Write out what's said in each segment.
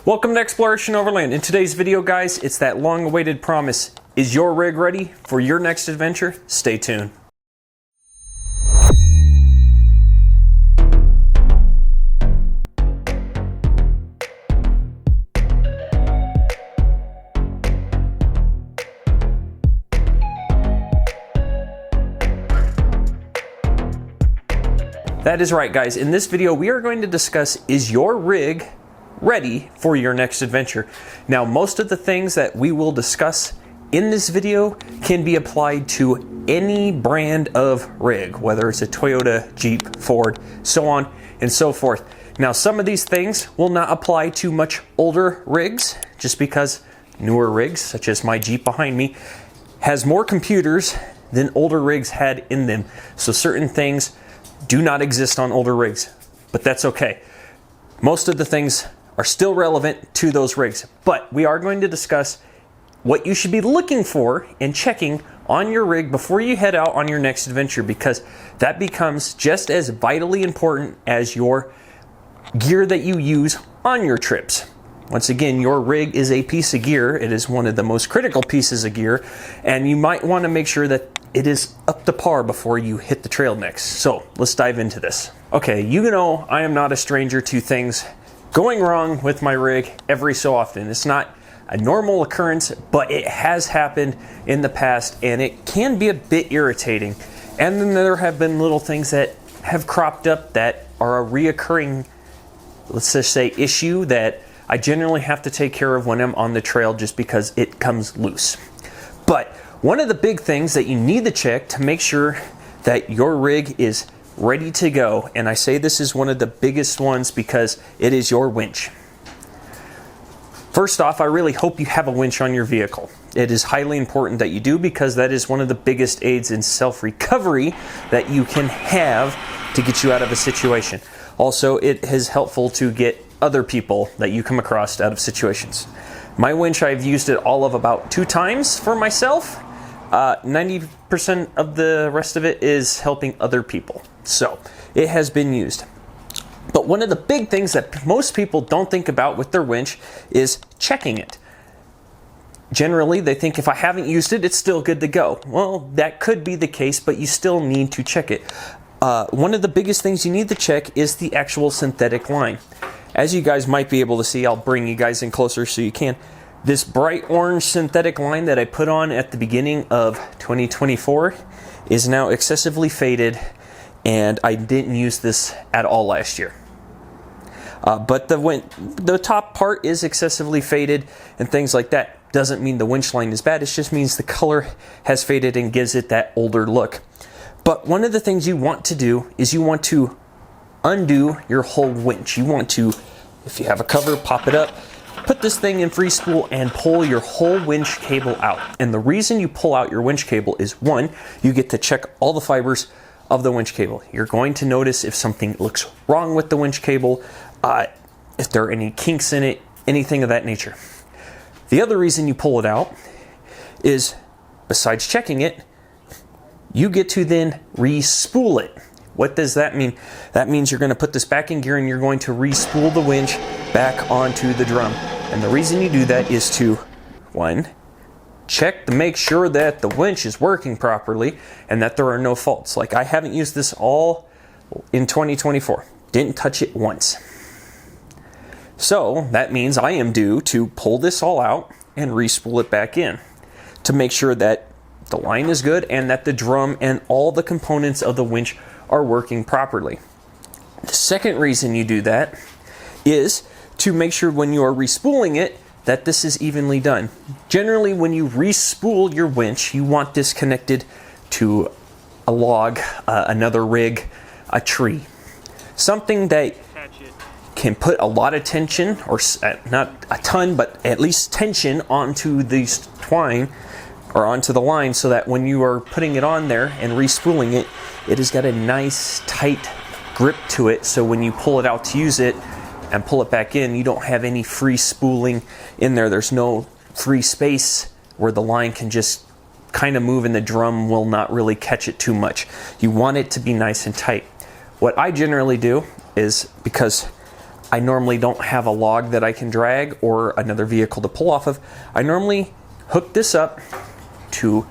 Welcome to Exploration Overland. In today's video, guys, it's that long-awaited promise. Is your rig ready for your next adventure? Stay tuned. That is right, guys. In this video, we are going to discuss, is your rig ready for your next adventure? Now, most of the things that we will discuss in this video can be applied to any brand of rig, whether it's a Toyota, Jeep, Ford, so on and so forth. Now, some of these things will not apply to much older rigs, just because newer rigs, such as my Jeep behind me, has more computers than older rigs had in them. So certain things do not exist on older rigs, but that's okay. Most of the things are still relevant to those rigs, but we are going to discuss what you should be looking for and checking on your rig before you head out on your next adventure, because that becomes just as vitally important as your gear that you use on your trips. Once again, your rig is a piece of gear. It is one of the most critical pieces of gear, and you might want to make sure that it is up to par before you hit the trail next. So let's dive into this. Okay, you know I am not a stranger to things going wrong with my rig every so often. It's not a normal occurrence, but it has happened in the past, and it can be a bit irritating. And then there have been little things that have cropped up that are a reoccurring, let's just say, issue that I generally have to take care of when I'm on the trail, just because it comes loose. But one of the big things that you need to check to make sure that your rig is ready to go, and I say this is one of the biggest ones because it is your winch. First off, I really hope you have a winch on your vehicle. It is highly important that you do, because that is one of the biggest aids in self-recovery that you can have to get you out of a situation. Also, it is helpful to get other people that you come across out of situations. My winch, I've used it all of about 2 times for myself. 90% of the rest of it is helping other people. So it has been used. But one of the big things that most people don't think about with their winch is checking it. Generally, they think if I haven't used it, it's still good to go. Well, that could be the case, but you still need to check it. One of the biggest things you need to check is the actual synthetic line. As you guys might be able to see, I'll bring you guys in closer so you can. This bright orange synthetic line that I put on at the beginning of 2024 is now excessively faded, and I didn't use this at all last year. But the top part is excessively faded and things like that. Doesn't mean the winch line is bad, it just means the color has faded and gives it that older look. But one of the things you want to do is you want to undo your whole winch. You want to, if you have a cover, pop it up, put this thing in free spool and pull your whole winch cable out. And the reason you pull out your winch cable is, one, you get to check all the fibers of the winch cable. You're going to notice if something looks wrong with the winch cable, if there are any kinks in it, anything of that nature. The other reason you pull it out is, besides checking it, you get to then re-spool it. What does that mean? That means you're going to put this back in gear and you're going to re-spool the winch back onto the drum. And the reason you do that is to, one, check to make sure that the winch is working properly and that there are no faults. Like, I haven't used this all in 2024. Didn't touch it once. So that means I am due to pull this all out and re-spool it back in to make sure that the line is good and that the drum and all the components of the winch are working properly. The second reason you do that is to make sure when you are respooling it that this is evenly done. Generally, when you respool your winch, you want this connected to a log, another rig, a tree. Something that can put a lot of tension, or not a ton, but at least tension onto these twine or onto the line, so that when you are putting it on there and respooling it, it has got a nice tight grip to it, so when you pull it out to use it and pull it back in, you don't have any free spooling in there. There's no free space where the line can just kind of move and the drum will not really catch it too much. You want it to be nice and tight. What I generally do is, because I normally don't have a log that I can drag or another vehicle to pull off of. I normally hook this up to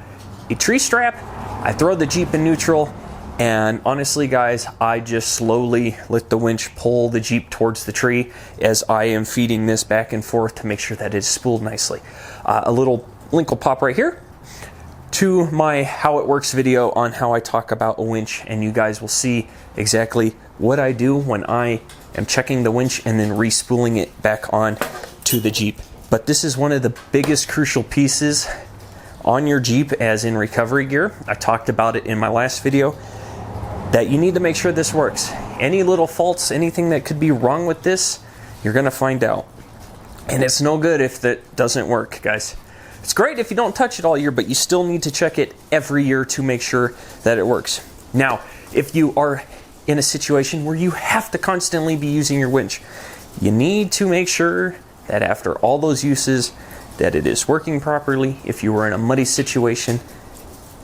a tree strap. I throw the Jeep in neutral, and honestly guys, I just slowly let the winch pull the Jeep towards the tree as I am feeding this back and forth to make sure that it's spooled nicely. A little link will pop right here to my how it works video on how I talk about a winch, and you guys will see exactly what I do when I am checking the winch and then re-spooling it back on to the Jeep. But this is one of the biggest crucial pieces on your Jeep as in recovery gear. I talked about it in my last video, that you need to make sure this works. Any little faults, anything that could be wrong with this, you're gonna find out. And it's no good if that doesn't work, guys. It's great if you don't touch it all year, but you still need to check it every year to make sure that it works. Now, if you are in a situation where you have to constantly be using your winch, you need to make sure that after all those uses that it is working properly. If you were in a muddy situation,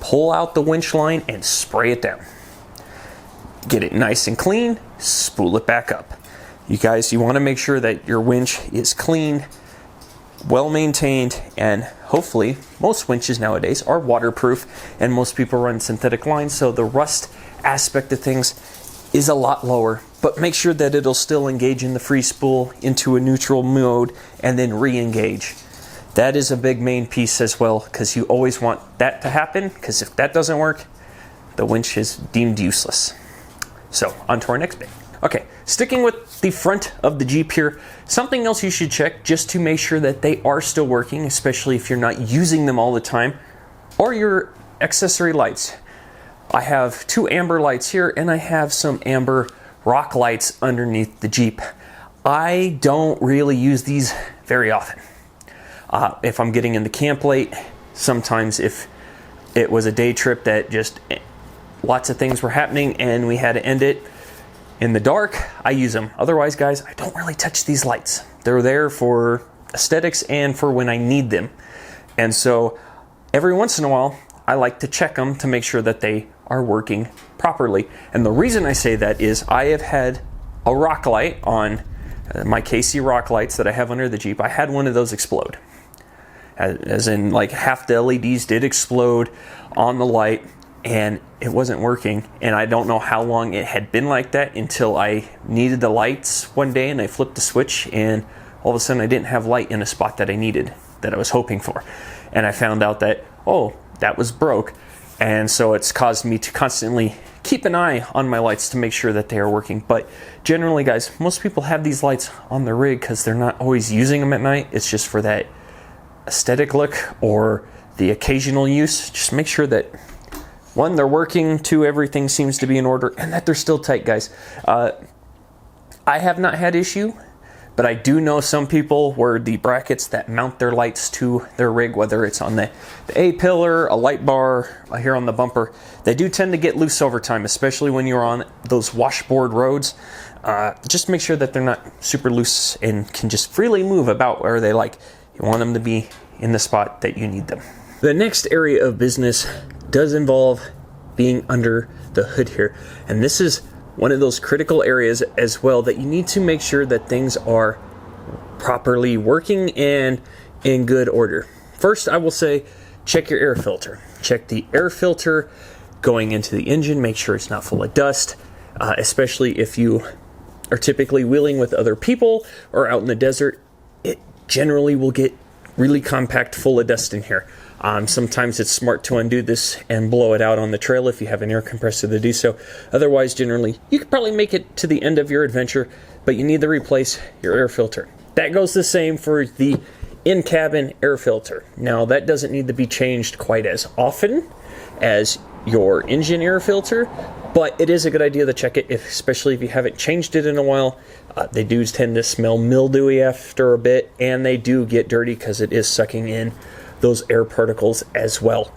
pull out the winch line and spray it down. Get it nice and clean, spool it back up. You guys, you want to make sure that your winch is clean, well maintained, and hopefully most winches nowadays are waterproof, and most people run synthetic lines, so the rust aspect of things is a lot lower. But make sure that it'll still engage in the free spool into a neutral mode and then re-engage. That is a big main piece as well, because you always want that to happen, because if that doesn't work, the winch is deemed useless. So on to our next bit. Okay, sticking with the front of the Jeep here, something else you should check just to make sure that they are still working, especially if you're not using them all the time, are your accessory lights. I have 2 amber lights here, and I have some amber rock lights underneath the Jeep. I don't really use these very often. If I'm getting into camp late, sometimes if it was a day trip that just lots of things were happening and we had to end it in the dark, I use them. Otherwise, guys, I don't really touch these lights. They're there for aesthetics and for when I need them. And so every once in a while, I like to check them to make sure that they are working properly. And the reason I say that is I have had a rock light on my KC rock lights that I have under the Jeep. I had one of those explode. As in, like, half the LEDs did explode on the light, and it wasn't working. And I don't know how long it had been like that until I needed the lights one day, and I flipped the switch, and all of a sudden I didn't have light in a spot that I needed, that I was hoping for. And I found out that, oh, that was broke. And so it's caused me to constantly keep an eye on my lights to make sure that they are working. But generally, guys, most people have these lights on their rig because they're not always using them at night. It's just for that aesthetic look or the occasional use. Just make sure that, one, they're working, 2, everything seems to be in order, and that they're still tight, guys. I have not had issue, but I do know some people where the brackets that mount their lights to their rig, whether it's on the A-pillar, a light bar, here on the bumper, they do tend to get loose over time, especially when you're on those washboard roads. Just make sure that they're not super loose and can just freely move about where they like. You want them to be in the spot that you need them. The next area of business does involve being under the hood here. And this is one of those critical areas as well that you need to make sure that things are properly working and in good order. First, I will say, check your air filter. Check the air filter going into the engine. Make sure it's not full of dust, especially if you are typically wheeling with other people or out in the desert. It generally will get really compact, full of dust in here. Sometimes it's smart to undo this and blow it out on the trail if you have an air compressor to do so. Otherwise, generally, you could probably make it to the end of your adventure, but you need to replace your air filter. That goes the same for the in-cabin air filter. Now, that doesn't need to be changed quite as often as your engine air filter, but it is a good idea to check it, especially if you haven't changed it in a while. They do tend to smell mildewy after a bit, and they do get dirty because it is sucking in those air particles as well.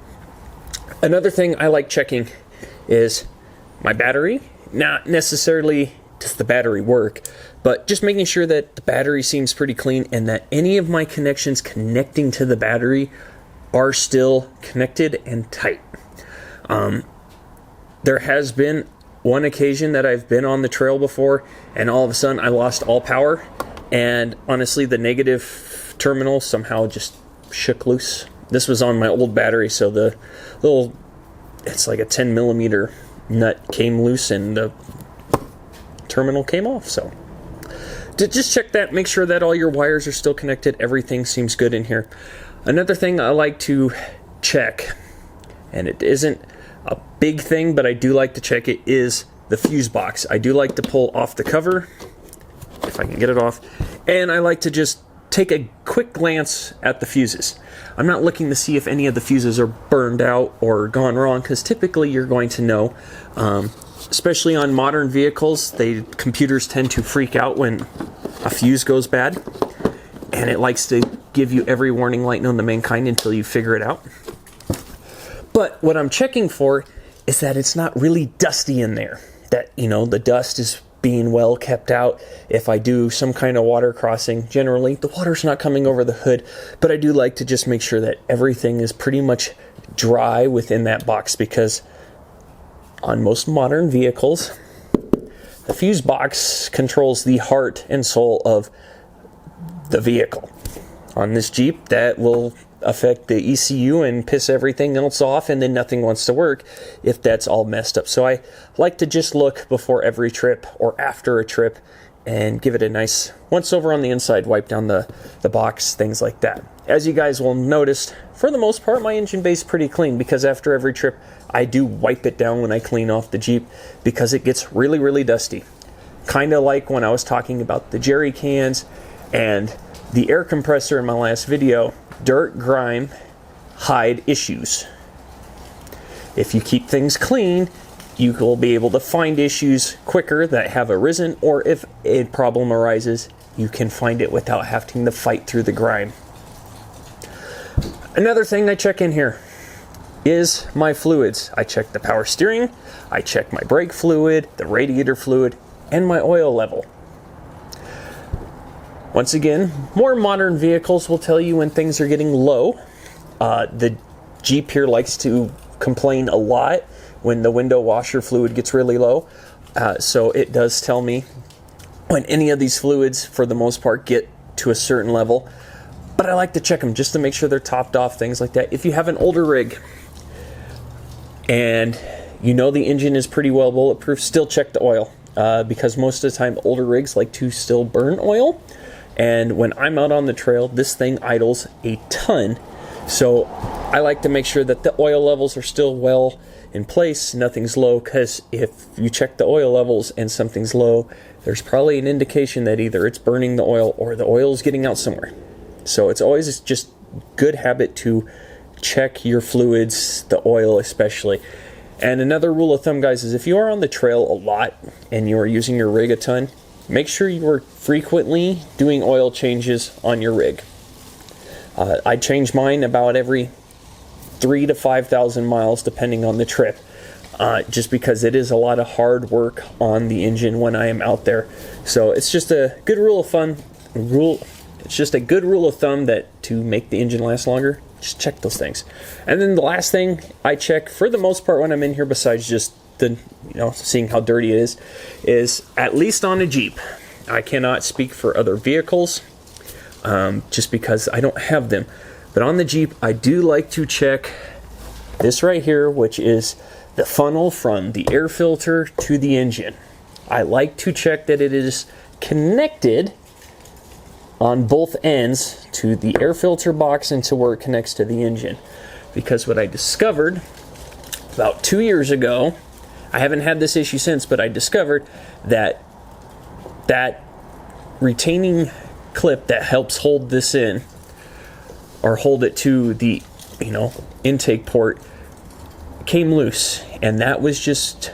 Another thing I like checking is my battery. Not necessarily does the battery work, but just making sure that the battery seems pretty clean and that any of my connections connecting to the battery are still connected and tight. There has been one occasion that I've been on the trail before, and all of a sudden I lost all power, and honestly the negative terminal somehow just shook loose. This was on my old battery, so the little, it's like a 10 millimeter nut came loose and the terminal came off. So just check that, make sure that all your wires are still connected, everything seems good in here. Another thing I like to check, and it isn't a big thing, but I do like to check it, is the fuse box. I do like to pull off the cover, if I can get it off, and I like to just take a quick glance at the fuses. I'm not looking to see if any of the fuses are burned out or gone wrong, because typically you're going to know, especially on modern vehicles, computers tend to freak out when a fuse goes bad, and it likes to give you every warning light known to mankind until you figure it out. But what I'm checking for is that it's not really dusty in there, that, you know, the dust is being well kept out. If I do some kind of water crossing, generally the water's not coming over the hood, but I do like to just make sure that everything is pretty much dry within that box, because on most modern vehicles, the fuse box controls the heart and soul of the vehicle. On this Jeep, that will affect the ECU and piss everything else off, and then nothing wants to work if that's all messed up. So I like to just look before every trip or after a trip and give it a nice once over on the inside, wipe down the box, things like that. As you guys will notice, for the most part, my engine bay is pretty clean, because after every trip I do wipe it down when I clean off the Jeep, because it gets really, really dusty. Kind of like when I was talking about the jerry cans and the air compressor in my last video. Dirt, grime, hide issues. If you keep things clean, you will be able to find issues quicker that have arisen, or if a problem arises, you can find it without having to fight through the grime. Another thing I check in here is my fluids. I check the power steering, I check my brake fluid, the radiator fluid, and my oil level. Once again, more modern vehicles will tell you when things are getting low. The Jeep here likes to complain a lot when the window washer fluid gets really low. So it does tell me when any of these fluids, for the most part, get to a certain level. But I like to check them just to make sure they're topped off, things like that. If you have an older rig and you know the engine is pretty well bulletproof, still check the oil. Because most of the time, older rigs like to still burn oil. And when I'm out on the trail, this thing idles a ton. So I like to make sure that the oil levels are still well in place, nothing's low, because if you check the oil levels and something's low, there's probably an indication that either it's burning the oil or the oil is getting out somewhere. So it's always just good habit to check your fluids, the oil especially. And another rule of thumb, guys, is if you are on the trail a lot and you are using your rig a ton, make sure you are frequently doing oil changes on your rig. I change mine about every 3,000 to 5,000 miles, depending on the trip, just because it is a lot of hard work on the engine when I am out there. So it's just a good rule of thumb. It's just a good rule of thumb that to make the engine last longer, just check those things. And then the last thing I check for the most part when I'm in here, besides just seeing how dirty it is at least on a Jeep. I cannot speak for other vehicles, just because I don't have them. But on the Jeep, I do like to check this right here, which is the funnel from the air filter to the engine. I like to check that it is connected on both ends to the air filter box and to where it connects to the engine. Because what I discovered about 2 years ago, I haven't had this issue since, but I discovered that retaining clip that helps hold this in, or hold it to the intake port, came loose, and that was just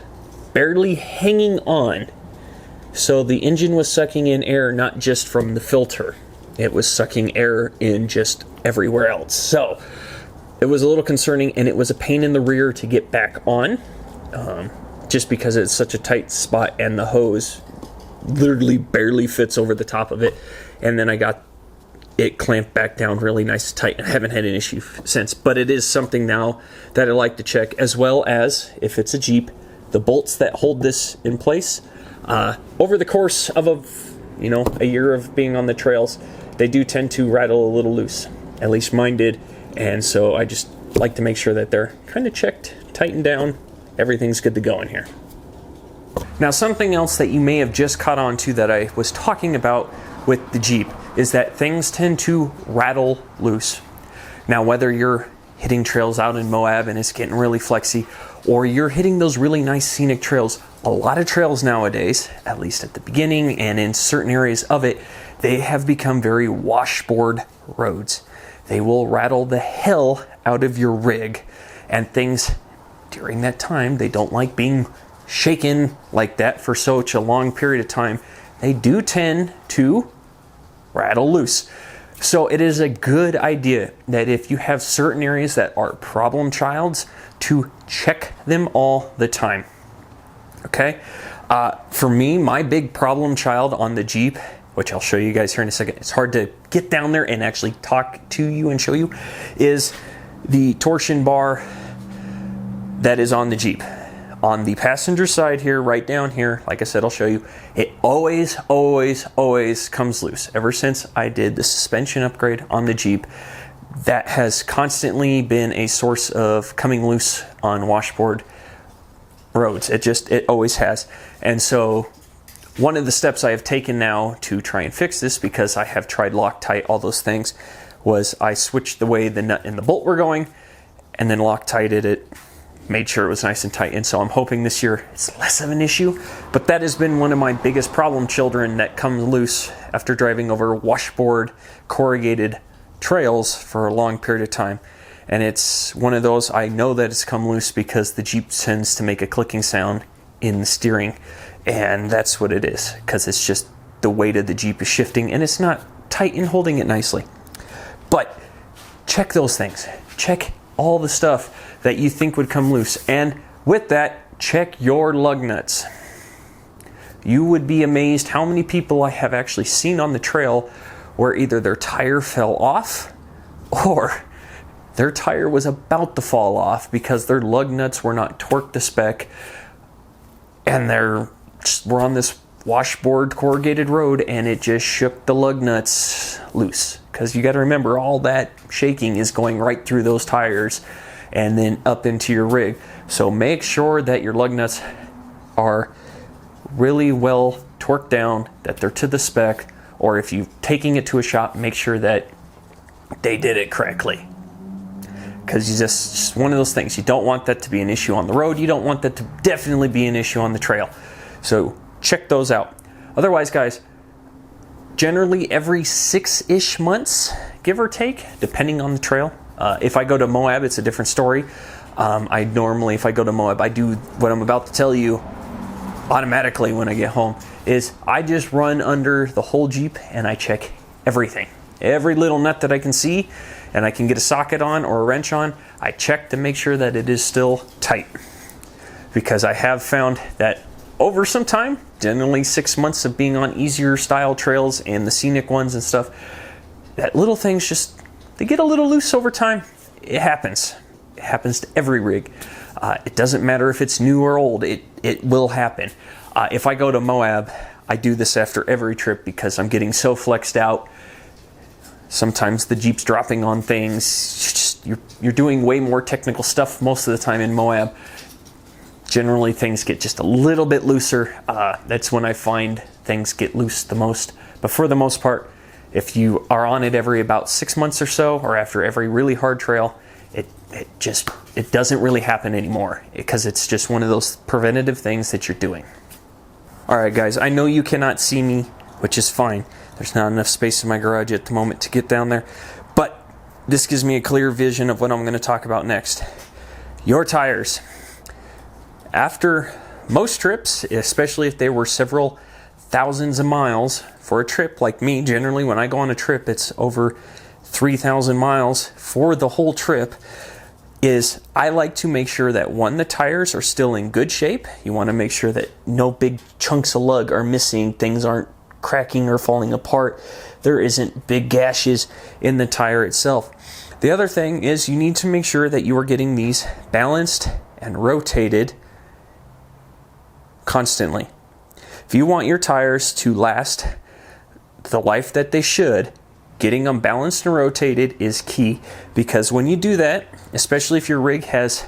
barely hanging on. So the engine was sucking in air not just from the filter, it was sucking air in just everywhere else. So it was a little concerning, and it was a pain in the rear to get back on. Just because it's such a tight spot and the hose literally barely fits over the top of it. And then I got it clamped back down really nice and tight. I haven't had an issue since, but it is something now that I like to check, as well as, if it's a Jeep, the bolts that hold this in place, over the course of a year of being on the trails, they do tend to rattle a little loose. At least mine did. And so I just like to make sure that they're kind of checked, tightened down, everything's good to go in here. Now, something else that you may have just caught on to that I was talking about with the Jeep is that things tend to rattle loose. Now, whether you're hitting trails out in Moab and it's getting really flexy, or you're hitting those really nice scenic trails, a lot of trails nowadays, at least at the beginning and in certain areas of it, they have become very washboard roads. They will rattle the hell out of your rig, and things during that time, they don't like being shaken like that for such a long period of time. They do tend to rattle loose. So it is a good idea that if you have certain areas that are problem childs, to check them all the time. Okay? For me, my big problem child on the Jeep, which I'll show you guys here in a second, it's hard to get down there and actually talk to you and show you, is the torsion bar that is on the Jeep. On the passenger side here, right down here, like I said, I'll show you, it always comes loose. Ever since I did the suspension upgrade on the Jeep, that has constantly been a source of coming loose on washboard roads. It always has. And so one of the steps I have taken now to try and fix this, because I have tried Loctite, all those things, was I switched the way the nut and the bolt were going, and then Loctited it, made sure it was nice and tight. And so I'm hoping this year it's less of an issue, but that has been one of my biggest problem children that comes loose after driving over washboard corrugated trails for a long period of time. And it's one of those, I know that it's come loose because the Jeep tends to make a clicking sound in the steering, and that's what it is, because it's just the weight of the Jeep is shifting and it's not tight and holding it nicely. But check those things. Check all the stuff that you think would come loose. And with that, check your lug nuts. You would be amazed how many people I have actually seen on the trail where either their tire fell off or their tire was about to fall off because their lug nuts were not torqued to spec, and we're on this washboard corrugated road and it just shook the lug nuts loose. Because you got to remember, all that shaking is going right through those tires and then up into your rig. So make sure that your lug nuts are really well torqued down, that they're to the spec, or if you're taking it to a shop, make sure that they did it correctly. Because it's just one of those things. You don't want that to be an issue on the road. You don't want that to definitely be an issue on the trail. So check those out. Otherwise, guys, generally every 6-ish months, give or take, depending on the trail. If I go to Moab, it's a different story. I normally, if I go to Moab, I do what I'm about to tell you automatically when I get home, is I just run under the whole Jeep and I check everything. Every little nut that I can see and I can get a socket on or a wrench on, I check to make sure that it is still tight. Because I have found that over some time, generally 6 months of being on easier style trails and the scenic ones and stuff, that little things just, they get a little loose over time. It happens. It happens to every rig. It doesn't matter if it's new or old. It will happen. If I go to Moab, I do this after every trip because I'm getting so flexed out. Sometimes the Jeep's dropping on things. You're doing way more technical stuff most of the time in Moab. Generally, things get just a little bit looser. That's when I find things get loose the most. But for the most part, if you are on it every about 6 months or so, or after every really hard trail, it doesn't really happen anymore, because it's just one of those preventative things that you're doing. All right, guys, I know you cannot see me, which is fine. There's not enough space in my garage at the moment to get down there, but this gives me a clear vision of what I'm going to talk about next. Your tires. After most trips, especially if they were several thousands of miles for a trip like me, generally when I go on a trip, it's over 3,000 miles for the whole trip, is I like to make sure that, one, the tires are still in good shape. You want to make sure that no big chunks of lug are missing, things aren't cracking or falling apart, there isn't big gashes in the tire itself. The other thing is you need to make sure that you are getting these balanced and rotated constantly. If you want your tires to last the life that they should, getting them balanced and rotated is key, because when you do that, especially if your rig has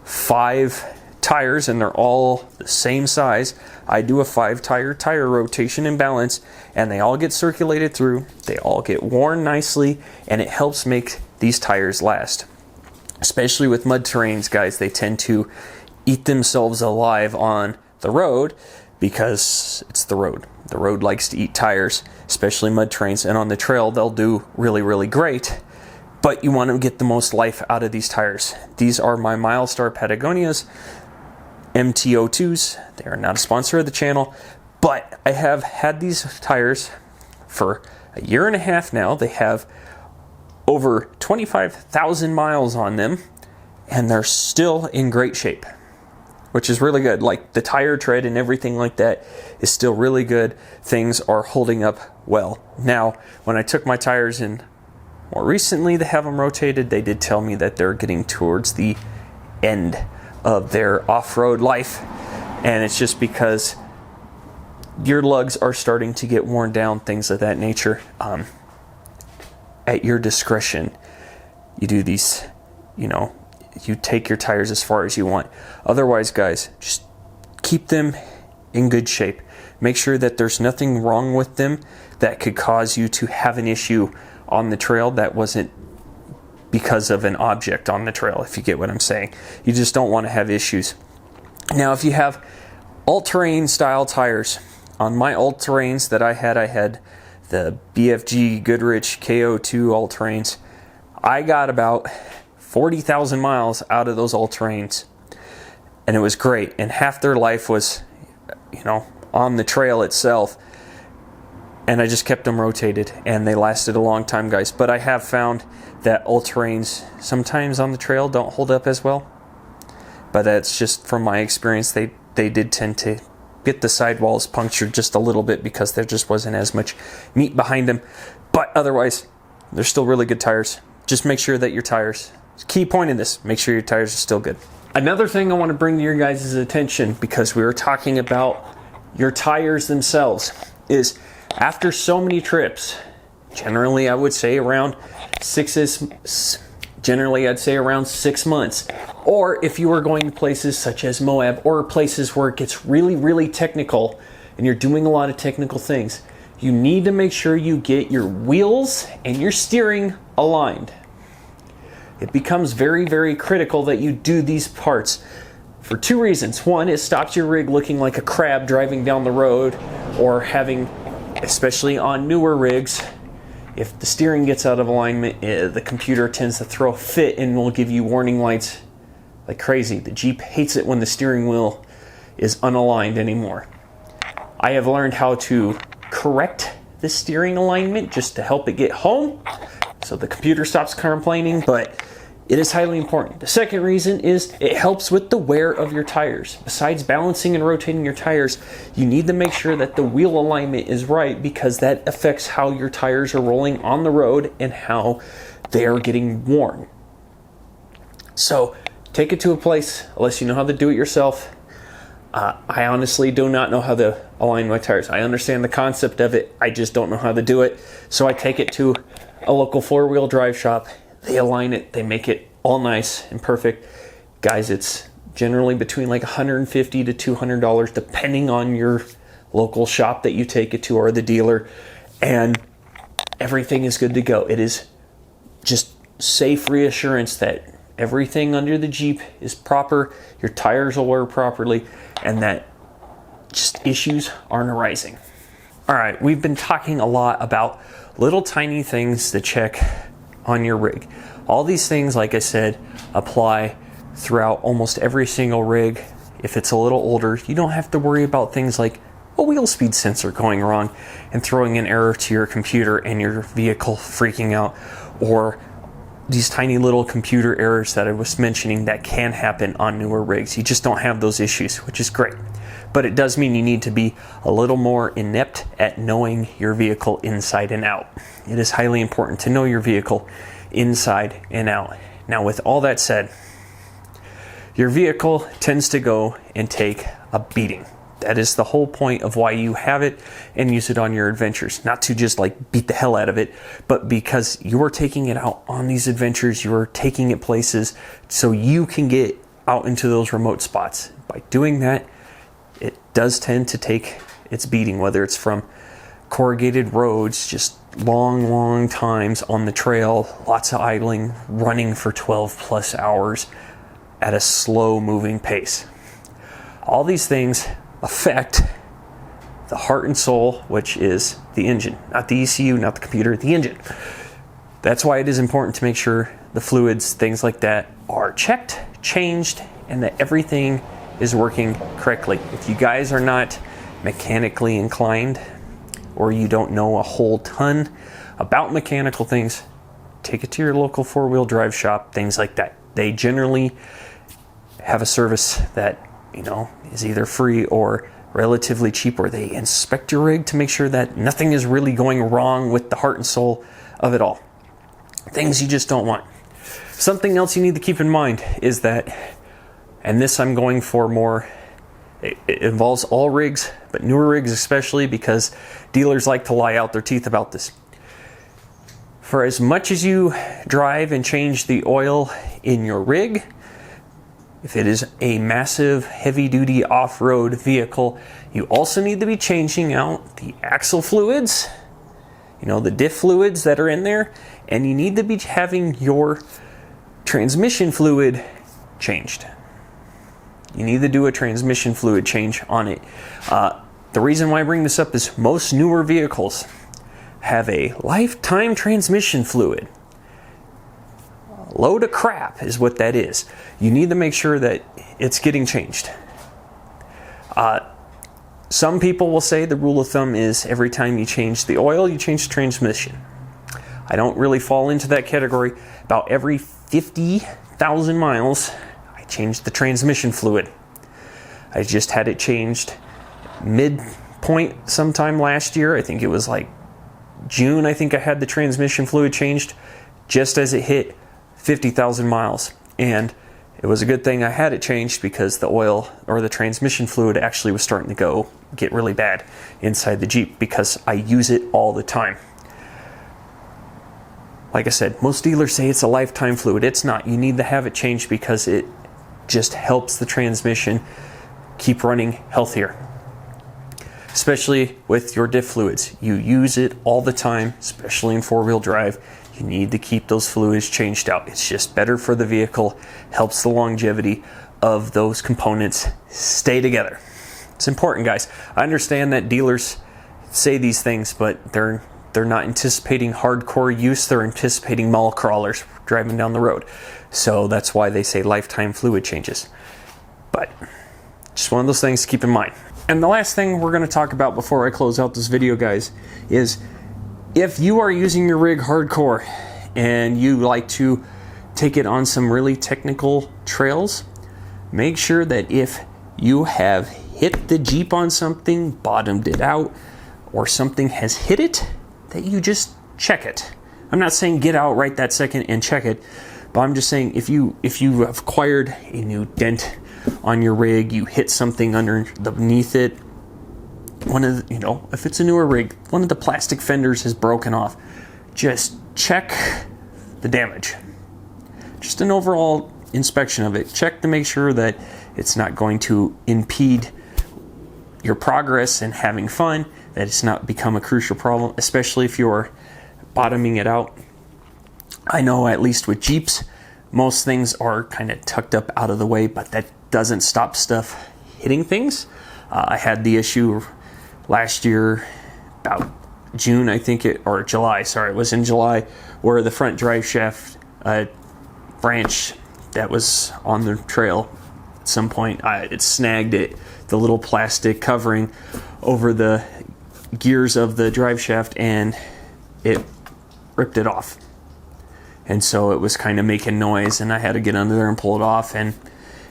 5 tires and they're all the same size, I do a 5 tire rotation and balance, and they all get circulated through, they all get worn nicely, and it helps make these tires last. Especially with mud terrains, guys, they tend to eat themselves alive on the road because it's the road. The road likes to eat tires, especially mud terrains, and on the trail they'll do really, really great, but you want to get the most life out of these tires. These are my Milestar Patagonias MT02s. They are not a sponsor of the channel, but I have had these tires for a year and a half now. They have over 25,000 miles on them, and they're still in great shape, which is really good. Like, the tire tread and everything like that is still really good. Things are holding up well. Now, when I took my tires in more recently to have them rotated, they did tell me that they're getting towards the end of their off-road life, and it's just because your lugs are starting to get worn down, things of that nature. At your discretion, you do these, you take your tires as far as you want. Otherwise, guys, just keep them in good shape. Make sure that there's nothing wrong with them that could cause you to have an issue on the trail that wasn't because of an object on the trail, if you get what I'm saying. You just don't want to have issues. Now, if you have all-terrain style tires, on my all-terrains that I had the BFG Goodrich KO2 all-terrains. I got about 40,000 miles out of those all-terrains, and it was great. And half their life was, on the trail itself, and I just kept them rotated, and they lasted a long time, guys. But I have found that all-terrains sometimes on the trail don't hold up as well, but that's just from my experience. They did tend to get the sidewalls punctured just a little bit because there just wasn't as much meat behind them. But otherwise, they're still really good tires. Just make sure that your tires, key point in this, make sure your tires are still good. Another thing I want to bring to your guys' attention, because we were talking about your tires themselves, is after so many trips, generally I would say around 6 months. Or if you are going to places such as Moab, or places where it gets really, really technical and you're doing a lot of technical things, you need to make sure you get your wheels and your steering aligned. It becomes very, very critical that you do these parts for 2 reasons. One, it stops your rig looking like a crab driving down the road, or having, especially on newer rigs, if the steering gets out of alignment, the computer tends to throw a fit and will give you warning lights like crazy. The Jeep hates it when the steering wheel is unaligned anymore. I have learned how to correct the steering alignment just to help it get home, so the computer stops complaining, but it is highly important. The second reason is it helps with the wear of your tires. Besides balancing and rotating your tires, you need to make sure that the wheel alignment is right, because that affects how your tires are rolling on the road and how they are getting worn. So take it to a place, unless you know how to do it yourself. I honestly do not know how to align my tires. I understand the concept of it, I just don't know how to do it. So I take it to a local 4-wheel drive shop. They align it, they make it all nice and perfect. Guys, it's generally between like $150 to $200, depending on your local shop that you take it to, or the dealer, and everything is good to go. It is just safe reassurance that everything under the Jeep is proper, your tires will wear properly, and that just issues aren't arising. All right, we've been talking a lot about little tiny things to check on your rig. All these things, like I said, apply throughout almost every single rig. If it's a little older, you don't have to worry about things like a wheel speed sensor going wrong and throwing an error to your computer and your vehicle freaking out, or these tiny little computer errors that I was mentioning that can happen on newer rigs. You just don't have those issues, which is great. But it does mean you need to be a little more inept at knowing your vehicle inside and out. It is highly important to know your vehicle inside and out. Now, with all that said, your vehicle tends to go and take a beating. That is the whole point of why you have it and use it on your adventures. Not to just like beat the hell out of it, but because you're taking it out on these adventures, you're taking it places so you can get out into those remote spots. By doing that, it does tend to take its beating, whether it's from corrugated roads, just long times on the trail, lots of idling, running for 12 plus hours at a slow moving pace. All these things affect the heart and soul, which is the engine, not the ECU, not the computer, the engine. That's why it is important to make sure the fluids, things like that, are checked, changed, and that everything is working correctly. If you guys are not mechanically inclined, or you don't know a whole ton about mechanical things, take it to your local four-wheel drive shop, things like that. They generally have a service that, you know, is either free or relatively cheap, where they inspect your rig to make sure that nothing is really going wrong with the heart and soul of it all. Things you just don't want. Something else you need to keep in mind is that, and this I'm going for more, it involves all rigs, but newer rigs especially, because dealers like to lie out their teeth about this. For as much as you drive and change the oil in your rig, if it is a massive, heavy-duty off-road vehicle, you also need to be changing out the axle fluids, you know, the diff fluids that are in there, and you need to be having your transmission fluid changed. You need to do a transmission fluid change on it. The reason why I bring this up is most newer vehicles have a lifetime transmission fluid. Load of crap is what that is. You need to make sure that it's getting changed. Some people will say the rule of thumb is every time you change the oil, you change the transmission. I don't really fall into that category. About every 50,000 miles, I change the transmission fluid. I just had it changed midpoint sometime last year. I think it was like June. I think I had the transmission fluid changed just as it hit 50,000 miles. And it was a good thing I had it changed, because the oil or the transmission fluid actually was starting to get really bad inside the Jeep, because I use it all the time. Like I said, most dealers say it's a lifetime fluid. It's not. You need to have it changed because it just helps the transmission keep running healthier. Especially with your diff fluids. You use it all the time, especially in four-wheel drive. You need to keep those fluids changed out. It's just better for the vehicle, helps the longevity of those components stay together. It's important, guys. I understand that dealers say these things, but they're not anticipating hardcore use. They're anticipating mall crawlers driving down the road. So that's why they say lifetime fluid changes. But just one of those things to keep in mind. And the last thing we're going to talk about before I close out this video, guys, is if you are using your rig hardcore and you like to take it on some really technical trails, make sure that if you have hit the Jeep on something, bottomed it out, or something has hit it, that you just check it. I'm not saying get out right that second and check it, but I'm just saying if you have acquired a new dent on your rig, you hit something underneath it, if it's a newer rig, one of the plastic fenders has broken off, just check the damage. Just an overall inspection of it. Check to make sure that it's not going to impede your progress and having fun, that it's not become a crucial problem, especially if you're bottoming it out. I know at least with Jeeps, most things are kind of tucked up out of the way, but that doesn't stop stuff hitting things. I had the issue last year, about June, or July, it was in July, where the front drive shaft branch that was on the trail at some point, it snagged the little plastic covering over the gears of the drive shaft, and it ripped it off. And so it was kind of making noise, and I had to get under there and pull it off. And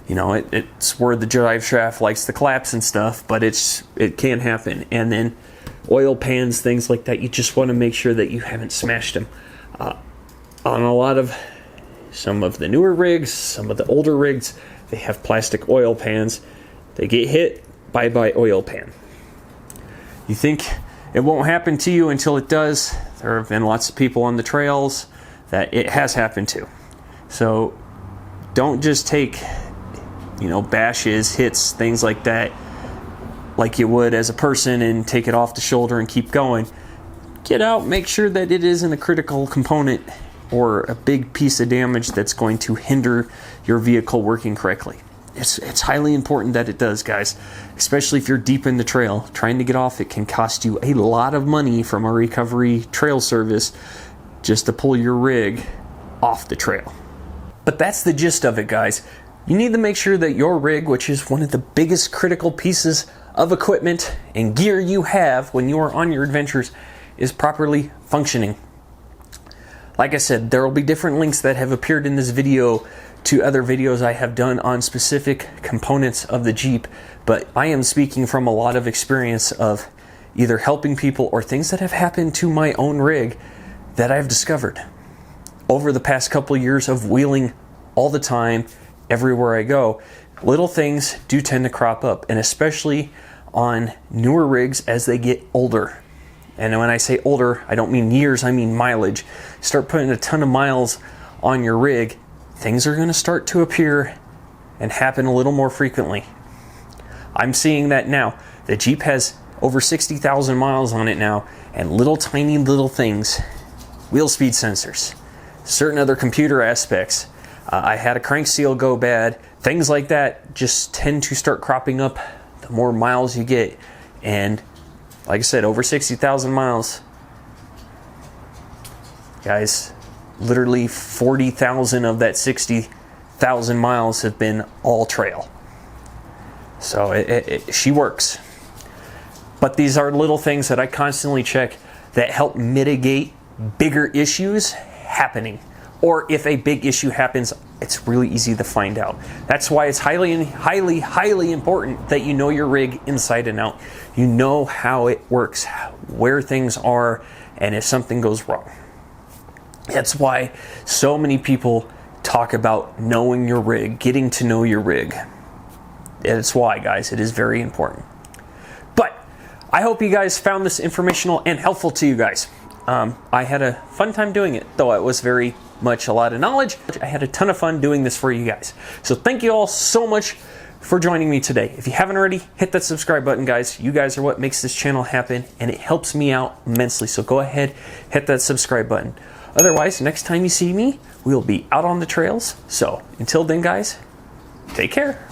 it's where the drive shaft likes to collapse and stuff, but it can happen. And then oil pans, things like that, you just want to make sure that you haven't smashed them. On some of the newer rigs, some of the older rigs, they have plastic oil pans. They get hit, bye-bye oil pan. You think it won't happen to you until it does. There have been lots of people on the trails that it has happened to. So don't just take, bashes, hits, things like that, like you would as a person, and take it off the shoulder and keep going. Get out, make sure that it isn't a critical component or a big piece of damage that's going to hinder your vehicle working correctly. It's highly important that it does, guys, especially if you're deep in the trail. Trying to get off it can cost you a lot of money from a recovery trail service just to pull your rig off the trail. But that's the gist of it, guys. You need to make sure that your rig, which is one of the biggest critical pieces of equipment and gear you have when you are on your adventures, is properly functioning. Like I said, there will be different links that have appeared in this video to other videos I have done on specific components of the Jeep, but I am speaking from a lot of experience of either helping people or things that have happened to my own rig that I've discovered over the past couple of years of wheeling all the time, everywhere I go. Little things do tend to crop up, and especially on newer rigs as they get older. And when I say older, I don't mean years, I mean mileage. Start putting a ton of miles on your rig, things are going to start to appear and happen a little more frequently. I'm seeing that now. The Jeep has over 60,000 miles on it now, and tiny little things, wheel speed sensors, certain other computer aspects. I had a crank seal go bad. Things like that just tend to start cropping up the more miles you get. And like I said, over 60,000 miles. Guys, literally 40,000 of that 60,000 miles have been all trail. So she works. But these are little things that I constantly check that help mitigate bigger issues happening. Or if a big issue happens, it's really easy to find out. That's why it's highly, highly, highly important that you know your rig inside and out. You know how it works, where things are, and if something goes wrong. That's why so many people talk about knowing your rig, getting to know your rig. That's why, guys, it is very important. But I hope you guys found this informational and helpful to you guys. I had a fun time doing it, though it was very much a lot of knowledge. I had a ton of fun doing this for you guys. So thank you all so much for joining me today. If you haven't already, hit that subscribe button, guys. You guys are what makes this channel happen, and it helps me out immensely. So go ahead, hit that subscribe button. Otherwise, next time you see me, we'll be out on the trails. So until then, guys, take care.